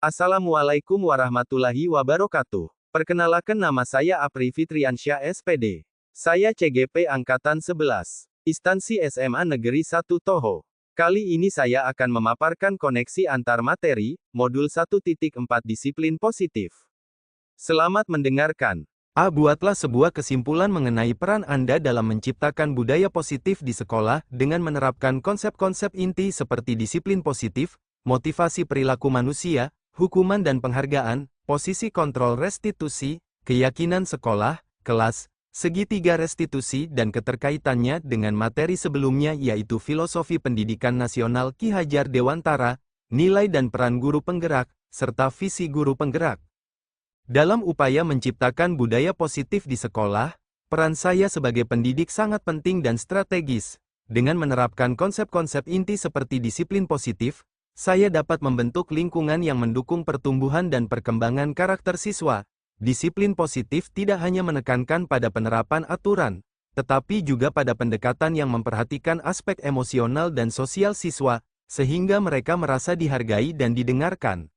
Assalamualaikum warahmatullahi wabarakatuh. Perkenalkan, nama saya Apri Fitriansyah SPD. Saya CGP Angkatan 11, Instansi SMA Negeri 1 Toho. Kali ini saya akan memaparkan koneksi antar materi, modul 1.4 disiplin positif. Selamat mendengarkan. A. Buatlah sebuah kesimpulan mengenai peran Anda dalam menciptakan budaya positif di sekolah dengan menerapkan konsep-konsep inti seperti disiplin positif, motivasi perilaku manusia, hukuman dan penghargaan, posisi kontrol restitusi, keyakinan sekolah, kelas, segitiga restitusi dan keterkaitannya dengan materi sebelumnya yaitu Filosofi Pendidikan Nasional Ki Hajar Dewantara, nilai dan peran guru penggerak, serta visi guru penggerak. Dalam upaya menciptakan budaya positif di sekolah, peran saya sebagai pendidik sangat penting dan strategis. Dengan menerapkan konsep-konsep inti seperti disiplin positif, saya dapat membentuk lingkungan yang mendukung pertumbuhan dan perkembangan karakter siswa. Disiplin positif tidak hanya menekankan pada penerapan aturan, tetapi juga pada pendekatan yang memperhatikan aspek emosional dan sosial siswa, sehingga mereka merasa dihargai dan didengarkan.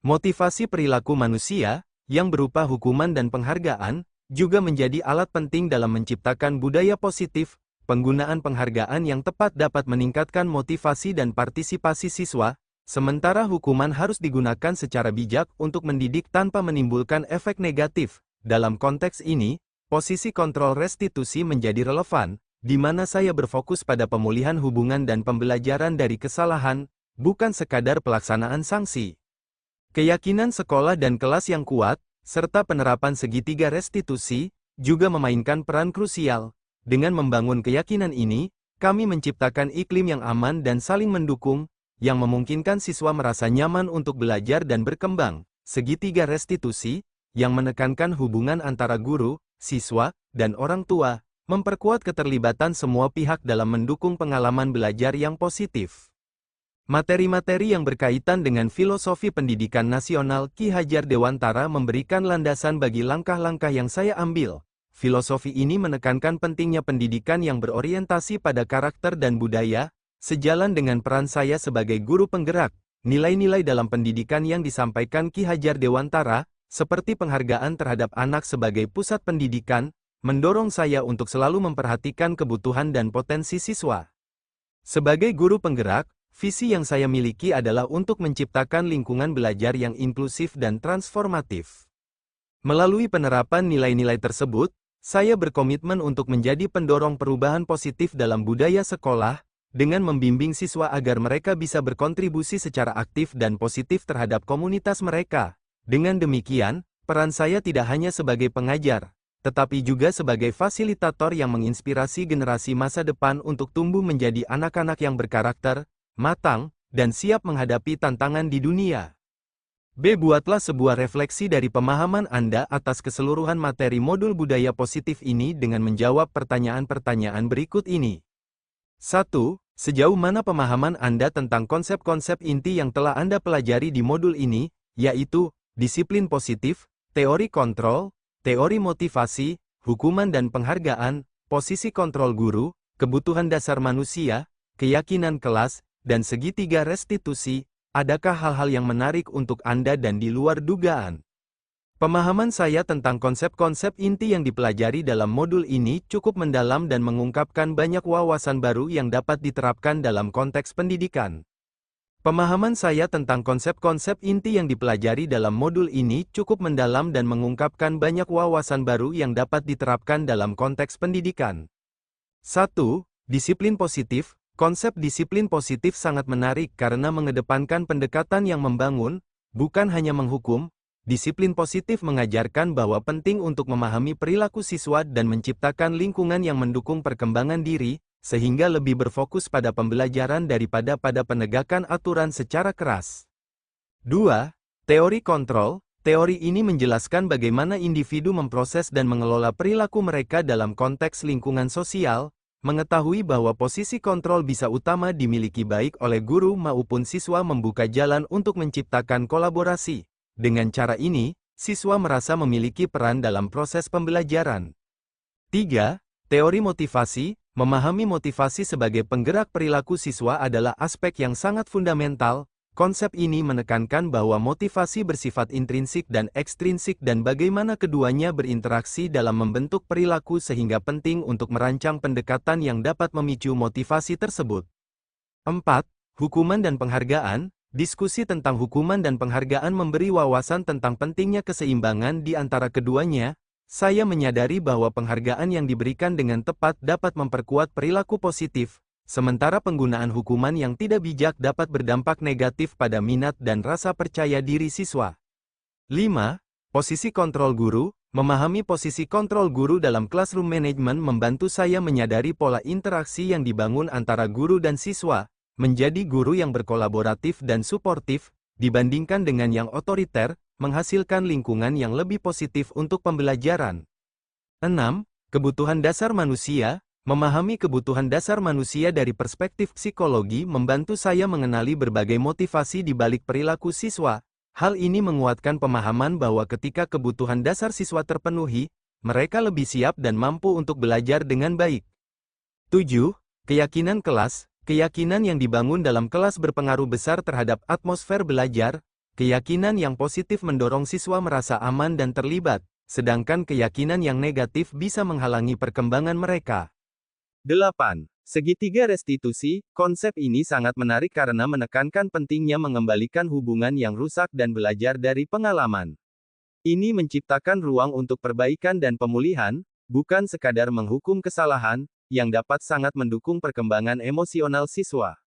Motivasi perilaku manusia, yang berupa hukuman dan penghargaan, juga menjadi alat penting dalam menciptakan budaya positif. Penggunaan penghargaan yang tepat dapat meningkatkan motivasi dan partisipasi siswa, sementara hukuman harus digunakan secara bijak untuk mendidik tanpa menimbulkan efek negatif. Dalam konteks ini, posisi kontrol restitusi menjadi relevan, di mana saya berfokus pada pemulihan hubungan dan pembelajaran dari kesalahan, bukan sekadar pelaksanaan sanksi. Keyakinan sekolah dan kelas yang kuat, serta penerapan segitiga restitusi, juga memainkan peran krusial. Dengan membangun keyakinan ini, kami menciptakan iklim yang aman dan saling mendukung, yang memungkinkan siswa merasa nyaman untuk belajar dan berkembang. Segitiga restitusi, yang menekankan hubungan antara guru, siswa, dan orang tua, memperkuat keterlibatan semua pihak dalam mendukung pengalaman belajar yang positif. Materi-materi yang berkaitan dengan Filosofi Pendidikan Nasional Ki Hajar Dewantara memberikan landasan bagi langkah-langkah yang saya ambil. Filosofi ini menekankan pentingnya pendidikan yang berorientasi pada karakter dan budaya, sejalan dengan peran saya sebagai guru penggerak. Nilai-nilai dalam pendidikan yang disampaikan Ki Hajar Dewantara, seperti penghargaan terhadap anak sebagai pusat pendidikan, mendorong saya untuk selalu memperhatikan kebutuhan dan potensi siswa. Sebagai guru penggerak, visi yang saya miliki adalah untuk menciptakan lingkungan belajar yang inklusif dan transformatif. Melalui penerapan nilai-nilai tersebut, saya berkomitmen untuk menjadi pendorong perubahan positif dalam budaya sekolah, dengan membimbing siswa agar mereka bisa berkontribusi secara aktif dan positif terhadap komunitas mereka. Dengan demikian, peran saya tidak hanya sebagai pengajar, tetapi juga sebagai fasilitator yang menginspirasi generasi masa depan untuk tumbuh menjadi anak-anak yang berkarakter, matang, dan siap menghadapi tantangan di dunia. B. Buatlah sebuah refleksi dari pemahaman Anda atas keseluruhan materi modul budaya positif ini dengan menjawab pertanyaan-pertanyaan berikut ini. 1. Sejauh mana pemahaman Anda tentang konsep-konsep inti yang telah Anda pelajari di modul ini, yaitu disiplin positif, teori kontrol, teori motivasi, hukuman dan penghargaan, posisi kontrol guru, kebutuhan dasar manusia, keyakinan kelas, dan segitiga restitusi? Adakah hal-hal yang menarik untuk Anda dan di luar dugaan? Pemahaman saya tentang konsep-konsep inti yang dipelajari dalam modul ini cukup mendalam dan mengungkapkan banyak wawasan baru yang dapat diterapkan dalam konteks pendidikan. Pemahaman saya tentang konsep-konsep inti yang dipelajari dalam modul ini cukup mendalam dan mengungkapkan banyak wawasan baru yang dapat diterapkan dalam konteks pendidikan. 1. Disiplin positif. Konsep disiplin positif sangat menarik karena mengedepankan pendekatan yang membangun, bukan hanya menghukum. Disiplin positif mengajarkan bahwa penting untuk memahami perilaku siswa dan menciptakan lingkungan yang mendukung perkembangan diri, sehingga lebih berfokus pada pembelajaran daripada pada penegakan aturan secara keras. 2. Teori kontrol. Teori ini menjelaskan bagaimana individu memproses dan mengelola perilaku mereka dalam konteks lingkungan sosial. Mengetahui bahwa posisi kontrol bisa utama dimiliki baik oleh guru maupun siswa membuka jalan untuk menciptakan kolaborasi. Dengan cara ini, siswa merasa memiliki peran dalam proses pembelajaran. 3. Teori motivasi. Memahami motivasi sebagai penggerak perilaku siswa adalah aspek yang sangat fundamental. Konsep ini menekankan bahwa motivasi bersifat intrinsik dan ekstrinsik dan bagaimana keduanya berinteraksi dalam membentuk perilaku sehingga penting untuk merancang pendekatan yang dapat memicu motivasi tersebut. 4. Hukuman dan penghargaan. Diskusi tentang hukuman dan penghargaan memberi wawasan tentang pentingnya keseimbangan di antara keduanya. Saya menyadari bahwa penghargaan yang diberikan dengan tepat dapat memperkuat perilaku positif, sementara penggunaan hukuman yang tidak bijak dapat berdampak negatif pada minat dan rasa percaya diri siswa. 5. Posisi kontrol guru. Memahami posisi kontrol guru dalam classroom management membantu saya menyadari pola interaksi yang dibangun antara guru dan siswa, menjadi guru yang berkolaboratif dan suportif, dibandingkan dengan yang otoriter, menghasilkan lingkungan yang lebih positif untuk pembelajaran. 6. Kebutuhan dasar manusia. Memahami kebutuhan dasar manusia dari perspektif psikologi membantu saya mengenali berbagai motivasi di balik perilaku siswa. Hal ini menguatkan pemahaman bahwa ketika kebutuhan dasar siswa terpenuhi, mereka lebih siap dan mampu untuk belajar dengan baik. 7. Keyakinan kelas. Keyakinan yang dibangun dalam kelas berpengaruh besar terhadap atmosfer belajar. Keyakinan yang positif mendorong siswa merasa aman dan terlibat, sedangkan keyakinan yang negatif bisa menghalangi perkembangan mereka. 8. Segitiga restitusi. Konsep ini sangat menarik karena menekankan pentingnya mengembalikan hubungan yang rusak dan belajar dari pengalaman. Ini menciptakan ruang untuk perbaikan dan pemulihan, bukan sekadar menghukum kesalahan, yang dapat sangat mendukung perkembangan emosional siswa.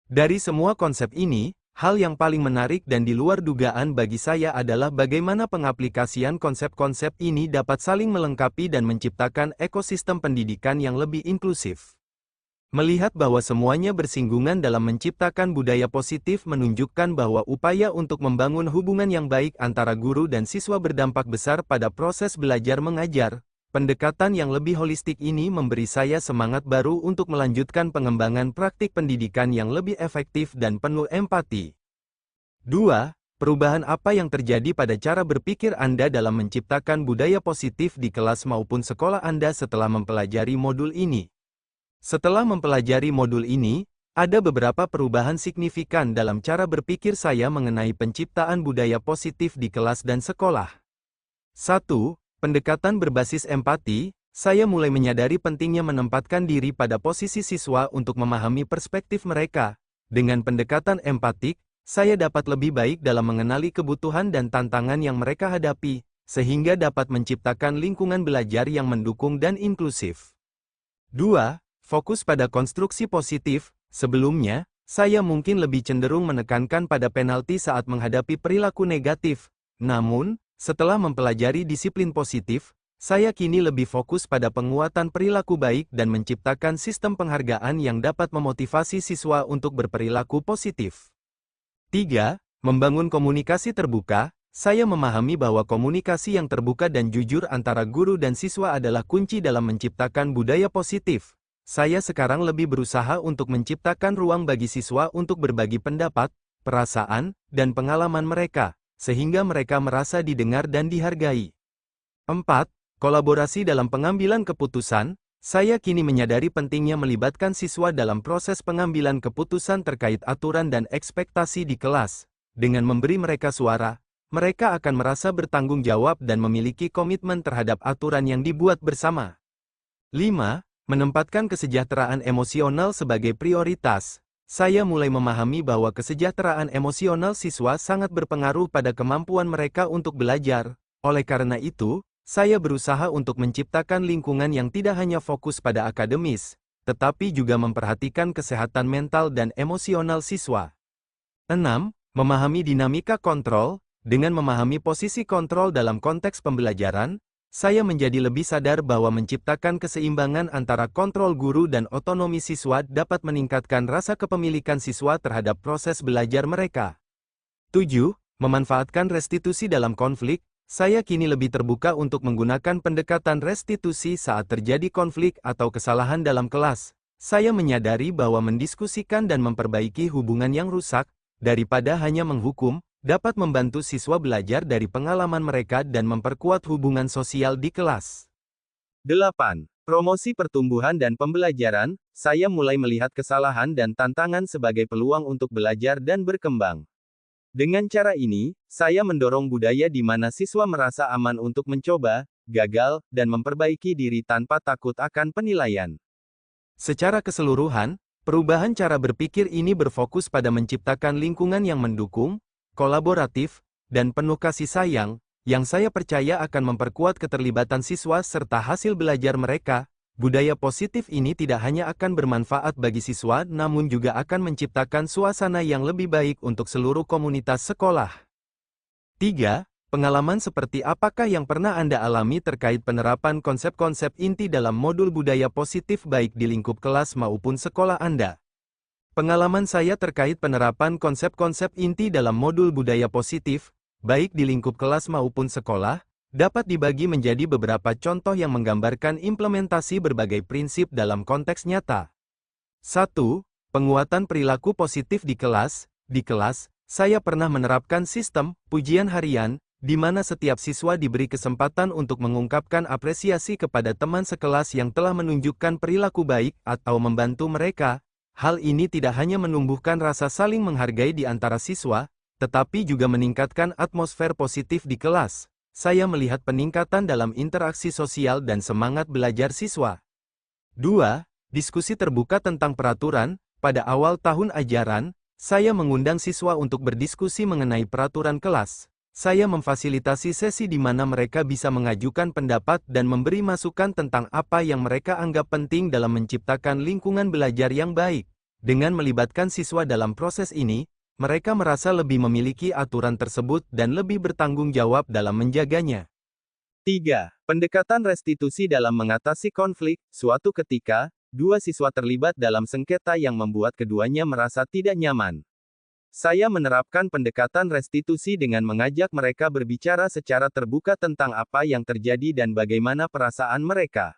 Dari semua konsep ini, hal yang paling menarik dan di luar dugaan bagi saya adalah bagaimana pengaplikasian konsep-konsep ini dapat saling melengkapi dan menciptakan ekosistem pendidikan yang lebih inklusif. Melihat bahwa semuanya bersinggungan dalam menciptakan budaya positif menunjukkan bahwa upaya untuk membangun hubungan yang baik antara guru dan siswa berdampak besar pada proses belajar mengajar. Pendekatan yang lebih holistik ini memberi saya semangat baru untuk melanjutkan pengembangan praktik pendidikan yang lebih efektif dan penuh empati. 2. Perubahan apa yang terjadi pada cara berpikir Anda dalam menciptakan budaya positif di kelas maupun sekolah Anda setelah mempelajari modul ini? Setelah mempelajari modul ini, ada beberapa perubahan signifikan dalam cara berpikir saya mengenai penciptaan budaya positif di kelas dan sekolah. 1. Pendekatan berbasis empati. Saya mulai menyadari pentingnya menempatkan diri pada posisi siswa untuk memahami perspektif mereka. Dengan pendekatan empatik, saya dapat lebih baik dalam mengenali kebutuhan dan tantangan yang mereka hadapi, sehingga dapat menciptakan lingkungan belajar yang mendukung dan inklusif. 2. Fokus pada konstruksi positif. Sebelumnya, saya mungkin lebih cenderung menekankan pada penalti saat menghadapi perilaku negatif. Namun, setelah mempelajari disiplin positif, saya kini lebih fokus pada penguatan perilaku baik dan menciptakan sistem penghargaan yang dapat memotivasi siswa untuk berperilaku positif. 3. Membangun komunikasi terbuka. Saya memahami bahwa komunikasi yang terbuka dan jujur antara guru dan siswa adalah kunci dalam menciptakan budaya positif. Saya sekarang lebih berusaha untuk menciptakan ruang bagi siswa untuk berbagi pendapat, perasaan, dan pengalaman mereka, sehingga mereka merasa didengar dan dihargai. 4. Kolaborasi dalam pengambilan keputusan. Saya kini menyadari pentingnya melibatkan siswa dalam proses pengambilan keputusan terkait aturan dan ekspektasi di kelas. Dengan memberi mereka suara, mereka akan merasa bertanggung jawab dan memiliki komitmen terhadap aturan yang dibuat bersama. 5. Menempatkan kesejahteraan emosional sebagai prioritas. Saya mulai memahami bahwa kesejahteraan emosional siswa sangat berpengaruh pada kemampuan mereka untuk belajar. Oleh karena itu, saya berusaha untuk menciptakan lingkungan yang tidak hanya fokus pada akademis, tetapi juga memperhatikan kesehatan mental dan emosional siswa. 6. Memahami dinamika kontrol. Dengan memahami posisi kontrol dalam konteks pembelajaran, saya menjadi lebih sadar bahwa menciptakan keseimbangan antara kontrol guru dan otonomi siswa dapat meningkatkan rasa kepemilikan siswa terhadap proses belajar mereka. 7. Memanfaatkan restitusi dalam konflik. Saya kini lebih terbuka untuk menggunakan pendekatan restitusi saat terjadi konflik atau kesalahan dalam kelas. Saya menyadari bahwa mendiskusikan dan memperbaiki hubungan yang rusak, daripada hanya menghukum, dapat membantu siswa belajar dari pengalaman mereka dan memperkuat hubungan sosial di kelas. 8. Promosi pertumbuhan dan pembelajaran, saya mulai melihat kesalahan dan tantangan sebagai peluang untuk belajar dan berkembang. Dengan cara ini, saya mendorong budaya di mana siswa merasa aman untuk mencoba, gagal, dan memperbaiki diri tanpa takut akan penilaian. Secara keseluruhan, perubahan cara berpikir ini berfokus pada menciptakan lingkungan yang mendukung, kolaboratif, dan penuh kasih sayang, yang saya percaya akan memperkuat keterlibatan siswa serta hasil belajar mereka. Budaya positif ini tidak hanya akan bermanfaat bagi siswa, namun juga akan menciptakan suasana yang lebih baik untuk seluruh komunitas sekolah. 3. Pengalaman seperti apakah yang pernah Anda alami terkait penerapan konsep-konsep inti dalam modul budaya positif baik di lingkup kelas maupun sekolah Anda? Pengalaman saya terkait penerapan konsep-konsep inti dalam modul budaya positif, baik di lingkup kelas maupun sekolah, dapat dibagi menjadi beberapa contoh yang menggambarkan implementasi berbagai prinsip dalam konteks nyata. 1. Penguatan perilaku positif di kelas. Di kelas, saya pernah menerapkan sistem pujian harian, di mana setiap siswa diberi kesempatan untuk mengungkapkan apresiasi kepada teman sekelas yang telah menunjukkan perilaku baik atau membantu mereka. Hal ini tidak hanya menumbuhkan rasa saling menghargai di antara siswa, tetapi juga meningkatkan atmosfer positif di kelas. Saya melihat peningkatan dalam interaksi sosial dan semangat belajar siswa. 2. Diskusi terbuka tentang peraturan. Pada awal tahun ajaran, saya mengundang siswa untuk berdiskusi mengenai peraturan kelas. Saya memfasilitasi sesi di mana mereka bisa mengajukan pendapat dan memberi masukan tentang apa yang mereka anggap penting dalam menciptakan lingkungan belajar yang baik. Dengan melibatkan siswa dalam proses ini, mereka merasa lebih memiliki aturan tersebut dan lebih bertanggung jawab dalam menjaganya. 3. Pendekatan restitusi dalam mengatasi konflik. Suatu ketika, dua siswa terlibat dalam sengketa yang membuat keduanya merasa tidak nyaman. Saya menerapkan pendekatan restitusi dengan mengajak mereka berbicara secara terbuka tentang apa yang terjadi dan bagaimana perasaan mereka.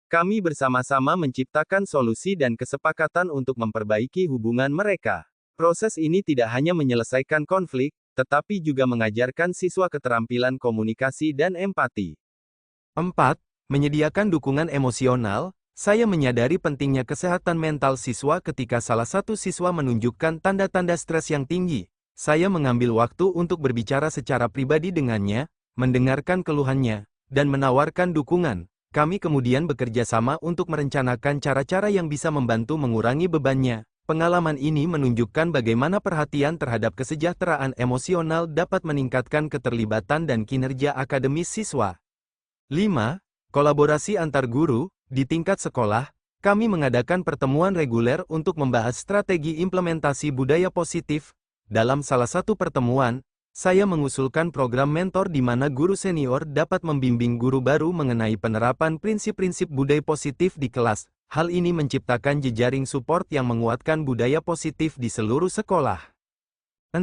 Kami bersama-sama menciptakan solusi dan kesepakatan untuk memperbaiki hubungan mereka. Proses ini tidak hanya menyelesaikan konflik, tetapi juga mengajarkan siswa keterampilan komunikasi dan empati. 4. Menyediakan dukungan emosional. Saya menyadari pentingnya kesehatan mental siswa ketika salah satu siswa menunjukkan tanda-tanda stres yang tinggi. Saya mengambil waktu untuk berbicara secara pribadi dengannya, mendengarkan keluhannya, dan menawarkan dukungan. Kami kemudian bekerja sama untuk merencanakan cara-cara yang bisa membantu mengurangi bebannya. Pengalaman ini menunjukkan bagaimana perhatian terhadap kesejahteraan emosional dapat meningkatkan keterlibatan dan kinerja akademis siswa. 5. Kolaborasi antar guru. Di tingkat sekolah, kami mengadakan pertemuan reguler untuk membahas strategi implementasi budaya positif. Dalam salah satu pertemuan, saya mengusulkan program mentor di mana guru senior dapat membimbing guru baru mengenai penerapan prinsip-prinsip budaya positif di kelas. Hal ini menciptakan jejaring support yang menguatkan budaya positif di seluruh sekolah. 6.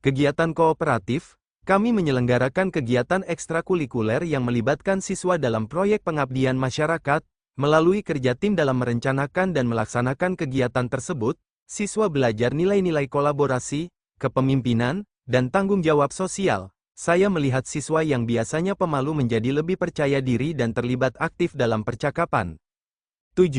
Kegiatan kooperatif. Kami menyelenggarakan kegiatan ekstrakurikuler yang melibatkan siswa dalam proyek pengabdian masyarakat. Melalui kerja tim dalam merencanakan dan melaksanakan kegiatan tersebut, siswa belajar nilai-nilai kolaborasi, kepemimpinan, dan tanggung jawab sosial. Saya melihat siswa yang biasanya pemalu menjadi lebih percaya diri dan terlibat aktif dalam percakapan. 7.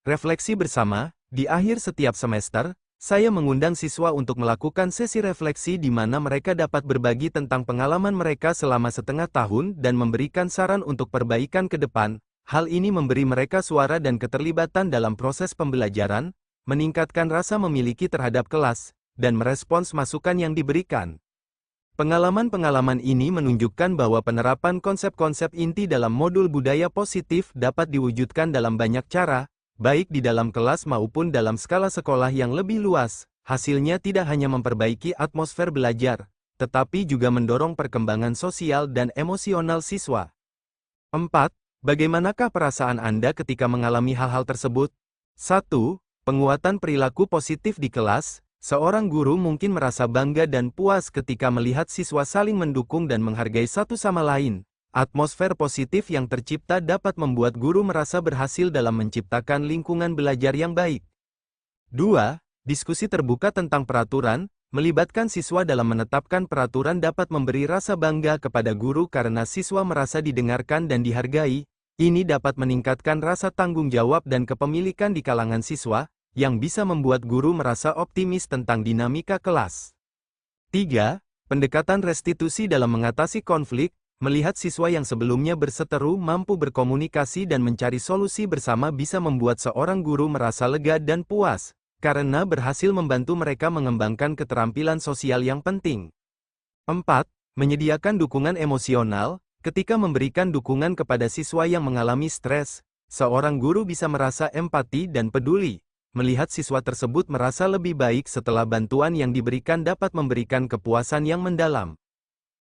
Refleksi bersama. Di akhir setiap semester, saya mengundang siswa untuk melakukan sesi refleksi di mana mereka dapat berbagi tentang pengalaman mereka selama setengah tahun dan memberikan saran untuk perbaikan ke depan. Hal ini memberi mereka suara dan keterlibatan dalam proses pembelajaran, meningkatkan rasa memiliki terhadap kelas, dan merespons masukan yang diberikan. Pengalaman-pengalaman ini menunjukkan bahwa penerapan konsep-konsep inti dalam modul budaya positif dapat diwujudkan dalam banyak cara, baik di dalam kelas maupun dalam skala sekolah yang lebih luas. Hasilnya tidak hanya memperbaiki atmosfer belajar, tetapi juga mendorong perkembangan sosial dan emosional siswa. 4. Bagaimanakah perasaan Anda ketika mengalami hal-hal tersebut? 1. Penguatan perilaku positif di kelas. Seorang guru mungkin merasa bangga dan puas ketika melihat siswa saling mendukung dan menghargai satu sama lain. Atmosfer positif yang tercipta dapat membuat guru merasa berhasil dalam menciptakan lingkungan belajar yang baik. 2. Diskusi terbuka tentang peraturan. Melibatkan siswa dalam menetapkan peraturan dapat memberi rasa bangga kepada guru karena siswa merasa didengarkan dan dihargai. Ini dapat meningkatkan rasa tanggung jawab dan kepemilikan di kalangan siswa, yang bisa membuat guru merasa optimis tentang dinamika kelas. 3. Pendekatan restitusi dalam mengatasi konflik, melihat siswa yang sebelumnya berseteru mampu berkomunikasi dan mencari solusi bersama bisa membuat seorang guru merasa lega dan puas, karena berhasil membantu mereka mengembangkan keterampilan sosial yang penting. 4. Menyediakan dukungan emosional. Ketika memberikan dukungan kepada siswa yang mengalami stres, seorang guru bisa merasa empati dan peduli. Melihat siswa tersebut merasa lebih baik setelah bantuan yang diberikan dapat memberikan kepuasan yang mendalam.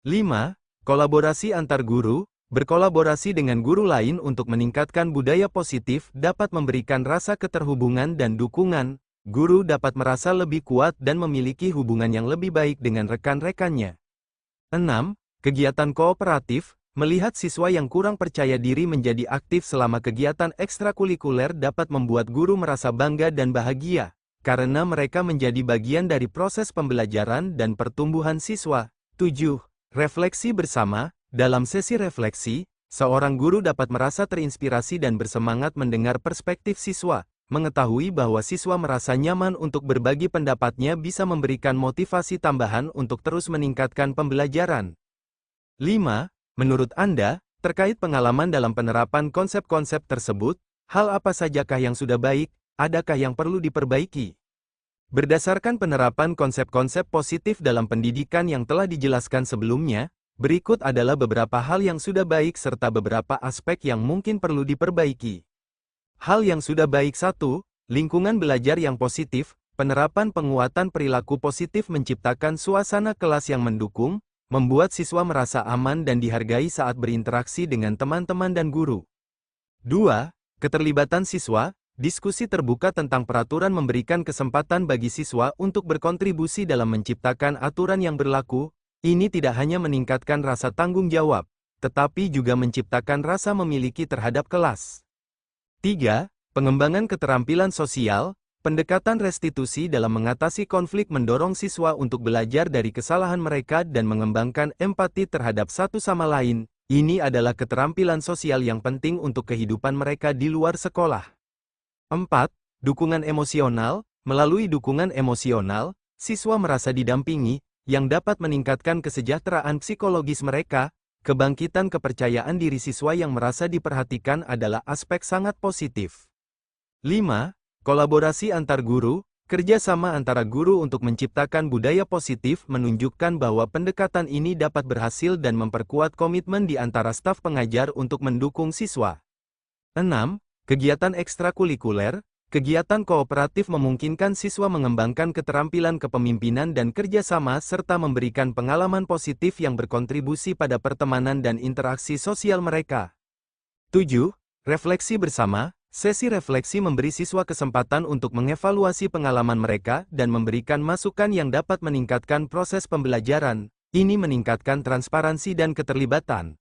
5. Kolaborasi antar guru. Berkolaborasi dengan guru lain untuk meningkatkan budaya positif dapat memberikan rasa keterhubungan dan dukungan. Guru dapat merasa lebih kuat dan memiliki hubungan yang lebih baik dengan rekan-rekannya. 6. Kegiatan kooperatif. Melihat siswa yang kurang percaya diri menjadi aktif selama kegiatan ekstrakurikuler dapat membuat guru merasa bangga dan bahagia, karena mereka menjadi bagian dari proses pembelajaran dan pertumbuhan siswa. 7. Refleksi bersama. Dalam sesi refleksi, seorang guru dapat merasa terinspirasi dan bersemangat mendengar perspektif siswa. Mengetahui bahwa siswa merasa nyaman untuk berbagi pendapatnya bisa memberikan motivasi tambahan untuk terus meningkatkan pembelajaran. 5. Menurut Anda, terkait pengalaman dalam penerapan konsep-konsep tersebut, hal apa sajakah yang sudah baik, adakah yang perlu diperbaiki? Berdasarkan penerapan konsep-konsep positif dalam pendidikan yang telah dijelaskan sebelumnya, berikut adalah beberapa hal yang sudah baik serta beberapa aspek yang mungkin perlu diperbaiki. Hal yang sudah baik. 1. Lingkungan belajar yang positif. Penerapan penguatan perilaku positif menciptakan suasana kelas yang mendukung, membuat siswa merasa aman dan dihargai saat berinteraksi dengan teman-teman dan guru. 2. Keterlibatan siswa. Diskusi terbuka tentang peraturan memberikan kesempatan bagi siswa untuk berkontribusi dalam menciptakan aturan yang berlaku. Ini tidak hanya meningkatkan rasa tanggung jawab, tetapi juga menciptakan rasa memiliki terhadap kelas. 3. Pengembangan keterampilan sosial. Pendekatan restitusi dalam mengatasi konflik mendorong siswa untuk belajar dari kesalahan mereka dan mengembangkan empati terhadap satu sama lain. Ini adalah keterampilan sosial yang penting untuk kehidupan mereka di luar sekolah. 4. Dukungan emosional. Melalui dukungan emosional, siswa merasa didampingi, yang dapat meningkatkan kesejahteraan psikologis mereka. Kebangkitan kepercayaan diri siswa yang merasa diperhatikan adalah aspek sangat positif. 5. Kolaborasi antar guru. Kerjasama antara guru untuk menciptakan budaya positif menunjukkan bahwa pendekatan ini dapat berhasil dan memperkuat komitmen di antara staf pengajar untuk mendukung siswa. 6. Kegiatan ekstrakurikuler. Kegiatan kooperatif memungkinkan siswa mengembangkan keterampilan kepemimpinan dan kerjasama serta memberikan pengalaman positif yang berkontribusi pada pertemanan dan interaksi sosial mereka. 7. Refleksi bersama. Sesi refleksi memberi siswa kesempatan untuk mengevaluasi pengalaman mereka dan memberikan masukan yang dapat meningkatkan proses pembelajaran. Ini meningkatkan transparansi dan keterlibatan.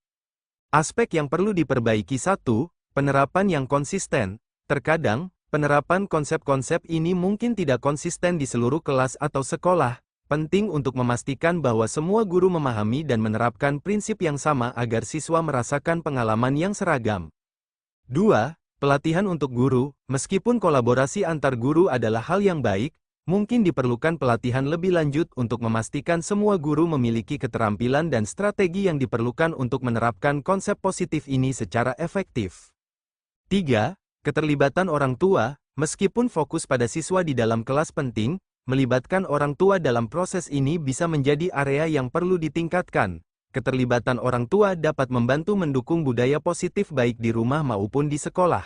Aspek yang perlu diperbaiki. 1. Penerapan yang konsisten. Terkadang, penerapan konsep-konsep ini mungkin tidak konsisten di seluruh kelas atau sekolah. Penting untuk memastikan bahwa semua guru memahami dan menerapkan prinsip yang sama agar siswa merasakan pengalaman yang seragam. 2. Pelatihan untuk guru. Meskipun kolaborasi antar guru adalah hal yang baik, mungkin diperlukan pelatihan lebih lanjut untuk memastikan semua guru memiliki keterampilan dan strategi yang diperlukan untuk menerapkan konsep positif ini secara efektif. 3. Keterlibatan orang tua. Meskipun fokus pada siswa di dalam kelas penting, melibatkan orang tua dalam proses ini bisa menjadi area yang perlu ditingkatkan. Keterlibatan orang tua dapat membantu mendukung budaya positif baik di rumah maupun di sekolah.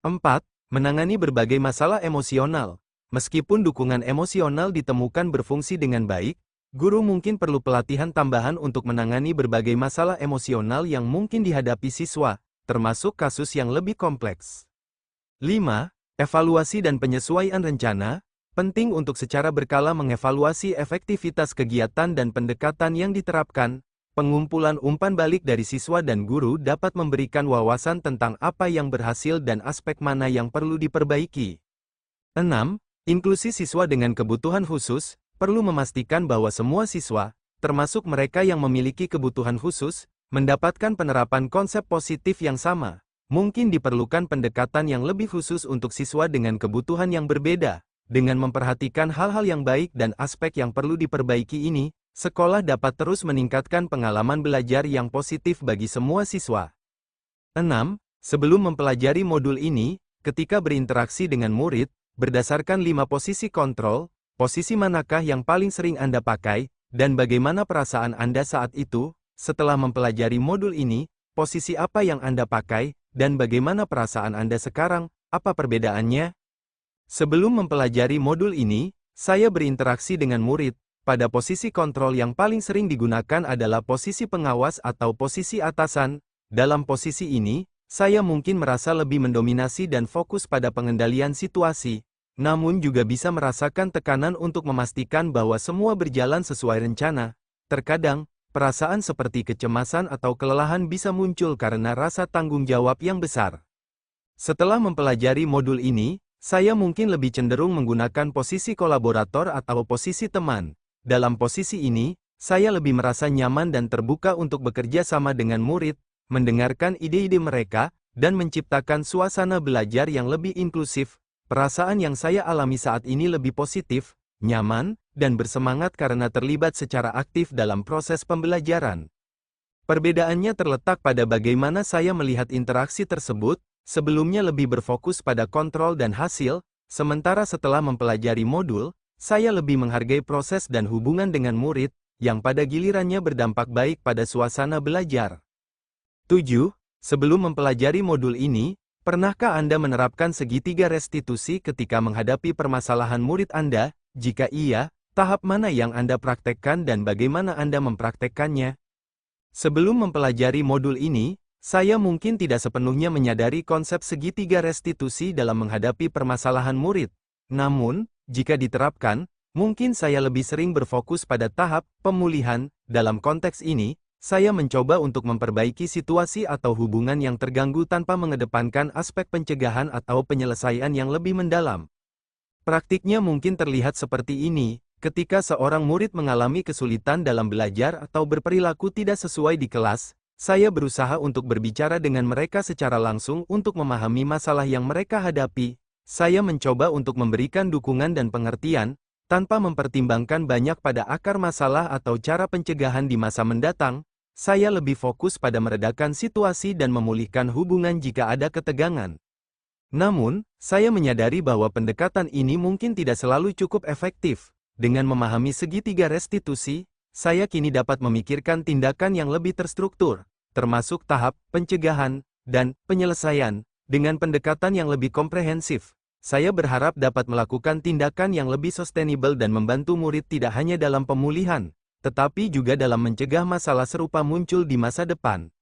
4. Menangani berbagai masalah emosional. Meskipun dukungan emosional ditemukan berfungsi dengan baik, guru mungkin perlu pelatihan tambahan untuk menangani berbagai masalah emosional yang mungkin dihadapi siswa, termasuk kasus yang lebih kompleks. 5. Evaluasi dan penyesuaian rencana. Penting untuk secara berkala mengevaluasi efektivitas kegiatan dan pendekatan yang diterapkan. Pengumpulan umpan balik dari siswa dan guru dapat memberikan wawasan tentang apa yang berhasil dan aspek mana yang perlu diperbaiki. 6. Inklusi siswa dengan kebutuhan khusus. Perlu memastikan bahwa semua siswa, termasuk mereka yang memiliki kebutuhan khusus, mendapatkan penerapan konsep positif yang sama. mungkin diperlukan pendekatan yang lebih khusus untuk siswa dengan kebutuhan yang berbeda. Dengan memperhatikan hal-hal yang baik dan aspek yang perlu diperbaiki ini, sekolah dapat terus meningkatkan pengalaman belajar yang positif bagi semua siswa. 6. Sebelum mempelajari modul ini, ketika berinteraksi dengan murid, berdasarkan 5 posisi kontrol, posisi manakah yang paling sering Anda pakai, dan bagaimana perasaan Anda saat itu? Setelah mempelajari modul ini, posisi apa yang Anda pakai, dan bagaimana perasaan Anda sekarang? Apa perbedaannya? Sebelum mempelajari modul ini, saya berinteraksi dengan murid. Pada posisi kontrol yang paling sering digunakan adalah posisi pengawas atau posisi atasan. Dalam posisi ini, saya mungkin merasa lebih mendominasi dan fokus pada pengendalian situasi, namun juga bisa merasakan tekanan untuk memastikan bahwa semua berjalan sesuai rencana. Terkadang, perasaan seperti kecemasan atau kelelahan bisa muncul karena rasa tanggung jawab yang besar. Setelah mempelajari modul ini, saya mungkin lebih cenderung menggunakan posisi kolaborator atau posisi teman. Dalam posisi ini, saya lebih merasa nyaman dan terbuka untuk bekerja sama dengan murid, mendengarkan ide-ide mereka, dan menciptakan suasana belajar yang lebih inklusif. Perasaan yang saya alami saat ini lebih positif, nyaman, dan bersemangat karena terlibat secara aktif dalam proses pembelajaran. Perbedaannya terletak pada bagaimana saya melihat interaksi tersebut. Sebelumnya lebih berfokus pada kontrol dan hasil, sementara setelah mempelajari modul, saya lebih menghargai proses dan hubungan dengan murid, yang pada gilirannya berdampak baik pada suasana belajar. 7. Sebelum mempelajari modul ini, pernahkah Anda menerapkan segitiga restitusi ketika menghadapi permasalahan murid Anda? Jika iya, tahap mana yang Anda praktekkan dan bagaimana Anda mempraktekkannya? Sebelum mempelajari modul ini, saya mungkin tidak sepenuhnya menyadari konsep segitiga restitusi dalam menghadapi permasalahan murid. Namun, jika diterapkan, mungkin saya lebih sering berfokus pada tahap pemulihan. Dalam konteks ini, saya mencoba untuk memperbaiki situasi atau hubungan yang terganggu tanpa mengedepankan aspek pencegahan atau penyelesaian yang lebih mendalam. Praktiknya mungkin terlihat seperti ini, ketika seorang murid mengalami kesulitan dalam belajar atau berperilaku tidak sesuai di kelas, saya berusaha untuk berbicara dengan mereka secara langsung untuk memahami masalah yang mereka hadapi. Saya mencoba untuk memberikan dukungan dan pengertian, tanpa mempertimbangkan banyak pada akar masalah atau cara pencegahan di masa mendatang. Saya lebih fokus pada meredakan situasi dan memulihkan hubungan jika ada ketegangan. Namun, saya menyadari bahwa pendekatan ini mungkin tidak selalu cukup efektif. Dengan memahami segitiga restitusi, saya kini dapat memikirkan tindakan yang lebih terstruktur, termasuk tahap pencegahan dan penyelesaian. Dengan pendekatan yang lebih komprehensif, saya berharap dapat melakukan tindakan yang lebih sustainable dan membantu murid tidak hanya dalam pemulihan, tetapi juga dalam mencegah masalah serupa muncul di masa depan.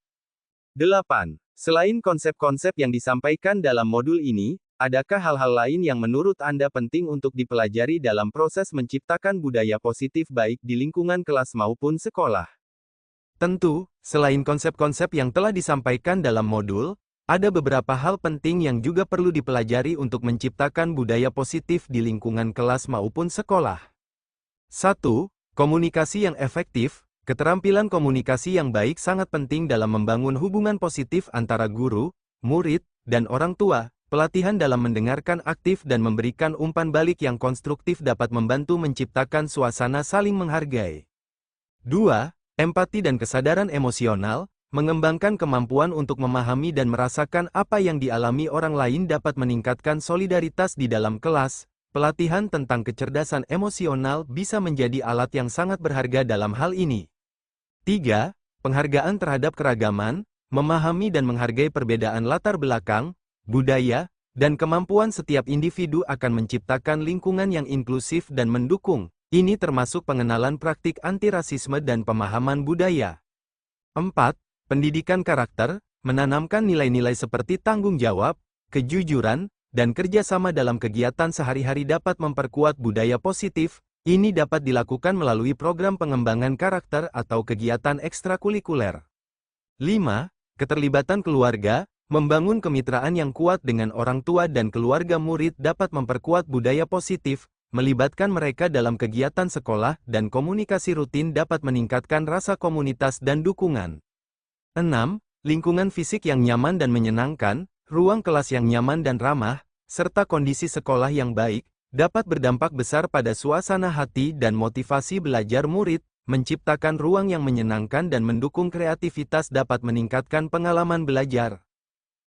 8. Selain konsep-konsep yang disampaikan dalam modul ini, adakah hal-hal lain yang menurut Anda penting untuk dipelajari dalam proses menciptakan budaya positif baik di lingkungan kelas maupun sekolah? Tentu, selain konsep-konsep yang telah disampaikan dalam modul, ada beberapa hal penting yang juga perlu dipelajari untuk menciptakan budaya positif di lingkungan kelas maupun sekolah. 1. Komunikasi yang efektif. Keterampilan komunikasi yang baik sangat penting dalam membangun hubungan positif antara guru, murid, dan orang tua. Pelatihan dalam mendengarkan aktif dan memberikan umpan balik yang konstruktif dapat membantu menciptakan suasana saling menghargai. 2. Empati dan kesadaran emosional. Mengembangkan kemampuan untuk memahami dan merasakan apa yang dialami orang lain dapat meningkatkan solidaritas di dalam kelas. Pelatihan tentang kecerdasan emosional bisa menjadi alat yang sangat berharga dalam hal ini. 3. Penghargaan terhadap keragaman. Memahami dan menghargai perbedaan latar belakang, budaya, dan kemampuan setiap individu akan menciptakan lingkungan yang inklusif dan mendukung. Ini termasuk pengenalan praktik anti-rasisme dan pemahaman budaya. 4. Pendidikan karakter. Menanamkan nilai-nilai seperti tanggung jawab, kejujuran, dan kerjasama dalam kegiatan sehari-hari dapat memperkuat budaya positif. Ini dapat dilakukan melalui program pengembangan karakter atau kegiatan ekstrakurikuler. 5. Keterlibatan keluarga. Membangun kemitraan yang kuat dengan orang tua dan keluarga murid dapat memperkuat budaya positif. Melibatkan mereka dalam kegiatan sekolah dan komunikasi rutin dapat meningkatkan rasa komunitas dan dukungan. 6. Lingkungan fisik yang nyaman dan menyenangkan, ruang kelas yang nyaman dan ramah, serta kondisi sekolah yang baik, dapat berdampak besar pada suasana hati dan motivasi belajar murid. Menciptakan ruang yang menyenangkan dan mendukung kreativitas dapat meningkatkan pengalaman belajar.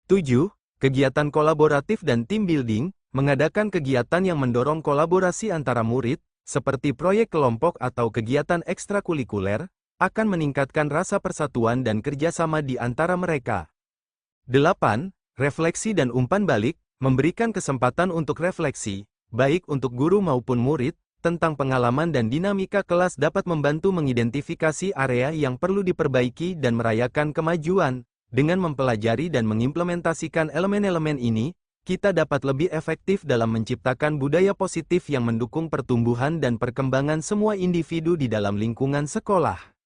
7. Kegiatan kolaboratif dan team building. Mengadakan kegiatan yang mendorong kolaborasi antara murid, seperti proyek kelompok atau kegiatan ekstrakurikuler, akan meningkatkan rasa persatuan dan kerjasama di antara mereka. 8. Refleksi dan umpan balik. Memberikan kesempatan untuk refleksi, baik untuk guru maupun murid, tentang pengalaman dan dinamika kelas dapat membantu mengidentifikasi area yang perlu diperbaiki dan merayakan kemajuan. Dengan mempelajari dan mengimplementasikan elemen-elemen ini, kita dapat lebih efektif dalam menciptakan budaya positif yang mendukung pertumbuhan dan perkembangan semua individu di dalam lingkungan sekolah.